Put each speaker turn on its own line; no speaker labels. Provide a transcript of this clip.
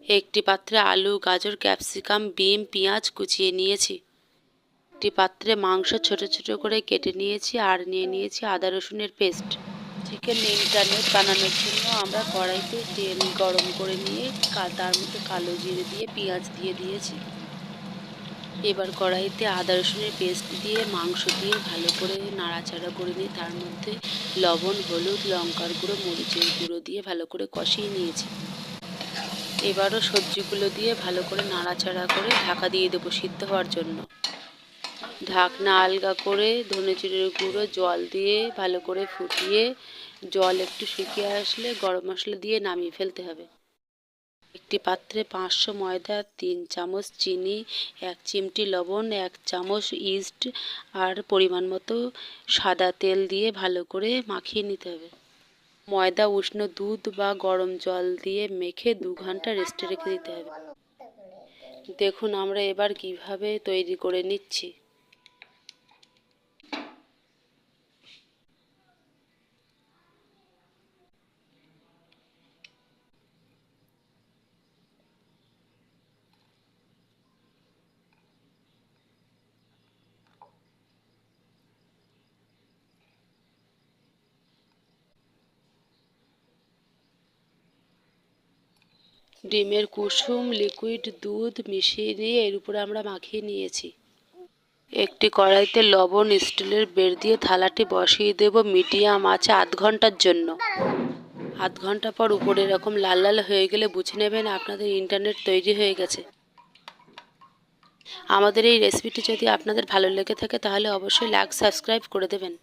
একটি পাত্রে আলু, গাজর, ক্যাপসিকাম, বিম, পেঁয়াজ কুচিয়ে নিয়েছি। একটি পাত্রে মাংস ছোট ছোট করে কেটে নিয়েছি আর নিয়ে নিয়েছি আদা রসুনের পেস্ট। চিকেন ইন্টারনেট বানানোর জন্য আমরা কড়াইতে তেল গরম করে নিয়ে তার মধ্যে কালো জিরে দিয়ে পেঁয়াজ দিয়ে দিয়েছি। এবার কড়াইতে আদা রসুনের পেস্ট দিয়ে মাংস দিয়ে ভালো করে নাড়াচাড়া করে নিয়ে তার মধ্যে লবণ, হলুদ, লঙ্কার গুঁড়ো, মরিচের গুঁড়ো দিয়ে ভালো করে কষিয়ে নিয়েছি। এবারও সবজিগুলো দিয়ে ভালো করে নাড়াচাড়া করে ঢাকা দিয়ে দেবো সিদ্ধ হওয়ার জন্য। ঢাকনা আলগা করে ধনে জিরের গুঁড়ো জল দিয়ে ভালো করে ফুটিয়ে জল একটু শুকিয়ে আসলে গরম মশলা দিয়ে নামিয়ে ফেলতে হবে। একটি পাত্রে 500 ময়দা, 3 চামচ চিনি, 1 চিমটি লবণ, 1 চামচ ইস্ট আর পরিমাণ মতো সাদা তেল দিয়ে ভালো করে মাখিয়ে নিতে হবে। ময়দা উষ্ণ দুধ বা গরম জল দিয়ে মেখে 2 ঘন্টা রেস্টে রেখে দিতে হবে। দেখুন আমরা এবার কিভাবে তৈরি করে নিচ্ছি। ডিমের কুসুম, লিকুইড দুধ মিশিয়ে দিয়ে এর উপরে আমরা মাখিয়ে নিয়েছি। একটি কড়াইতে লবণ স্টিলের বেড় দিয়ে থালাটি বসিয়ে দেব মিডিয়াম আঁচে 8 ঘন্টার জন্য। 8 ঘন্টা পর উপরে এরকম লাল লাল হয়ে গেলে বুঝে নেবেন আপনাদের ইন্টারনেট তৈরি হয়ে গেছে। আমাদের এই রেসিপিটি যদি আপনাদের ভালো লেগে থাকে তাহলে অবশ্যই লাইক সাবস্ক্রাইব করে দেবেন।